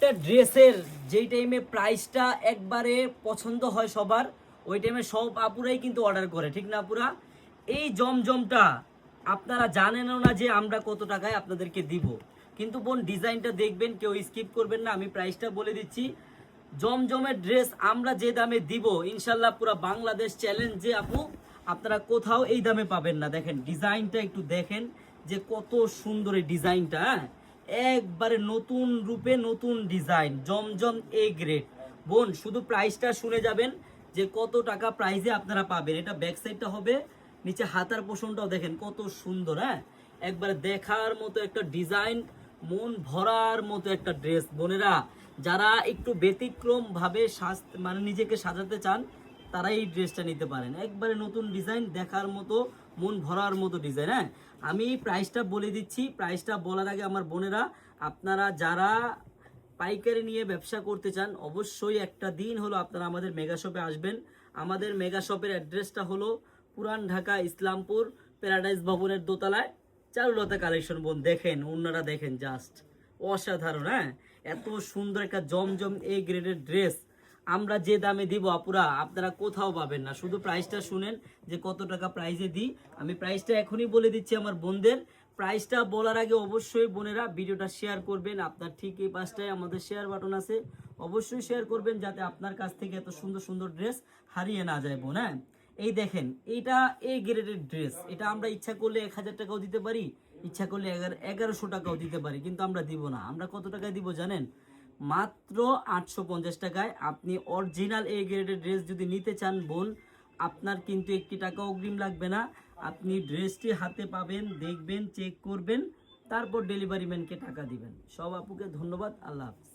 একটা ড্রেসের যেই টাইমে প্রাইসটা একবারে পছন্দ হয় সবার, ওই টাইমে সব আপুরাই কিন্তু অর্ডার করে, ঠিক না আপুরা? এই জমজমটা আপনারা জানেনও না যে আমরা কত টাকায় আপনাদেরকে দিব। কিন্তু বোন ডিজাইনটা দেখবেন, কেউ স্কিপ করবেন না, আমি প্রাইসটা বলে দিচ্ছি। জমজমের ড্রেস আমরা যে দামে দিব ইনশাল্লাহ পুরো বাংলাদেশ চ্যালেঞ্জ যে আপু আপনারা কোথাও এই দামে পাবেন না। দেখেন ডিজাইনটা একটু দেখেন যে কত সুন্দর এই ডিজাইনটা, হ্যাঁ একবারে নতুন রূপে নতুন ডিজাইন, জমজম এ গ্রেড। বোন শুধু প্রাইসটা শুনে যাবেন যে কত টাকা প্রাইসে আপনারা পাবেন। এটা ব্যাক সাইডটা হবে, নিচে হাতার পোষণটাও দেখেন কত সুন্দর, হ্যাঁ একবারে দেখার মতো একটা ডিজাইন, মন ভরার মতো একটা ড্রেস। বোনেরা যারা একটু ব্যতিক্রম ভাবে মানে নিজেকে সাজাতে চান তারা এই ড্রেসটা নিতে পারেন। একবারে নতুন ডিজাইন, দেখার মতো, মন ভরার মতো ডিজাইন। হ্যাঁ আমি প্রাইসটা বলে দিচ্ছি। প্রাইসটা বলার আগে আমার বোনেরা, আপনারা যারা পাইকারি নিয়ে ব্যবসা করতে চান অবশ্যই একটা দিন হলো আপনারা আমাদের মেগা শপে আসবেন। আমাদের মেগা শপের অ্যাড্রেসটা হলো পুরান ঢাকা ইসলামপুর প্যারাডাইস ভবনের দোতলায়, চারুলতা কালেকশন। বোন দেখেন ওনারা, দেখেন জাস্ট অসাধারণ। হ্যাঁ এত সুন্দর একটা জমজম এ গ্রেডের ড্রেস আমরা যে দামে দিব আপুরা আপনারা কোথাও পাবেন না। শুধু প্রাইসটা শুনেন যে কত টাকা প্রাইসে দিই। আমি প্রাইসটা এখনই বলে দিচ্ছি আমার বোনদের। প্রাইসটা বলার আগে অবশ্যই বোনেরা ভিডিওটা শেয়ার করবেন। আপনার ঠিক এই পাশটায় আমাদের শেয়ার বাটন আছে, অবশ্যই শেয়ার করবেন যাতে আপনার কাছ থেকে এত সুন্দর সুন্দর ড্রেস হারিয়ে না যায় বোন। হ্যাঁ এই দেখেন এইটা এ গ্রেডের ড্রেস, এটা আমরা ইচ্ছা করলে 1000 টাকাও দিতে পারি, ইচ্ছা করলে 1100 টাকাও দিতে পারি, কিন্তু আমরা দিব না। আমরা কত টাকায় দিব জানেন? মাত্র 850 টাকায়। আপনি অরিজিনাল এ গ্রেডের ড্রেস যদি নিতে চান বোন, আপনার কিন্তু 1 টাকা অগ্রিম লাগবে না। আপনি ড্রেসটি হাতে পাবেন, দেখবেন, চেক করবেন, তারপর ডেলিভারি ম্যানকে টাকা দিবেন। সব আপুকে ধন্যবাদ, আল্লাহ হাফেজ।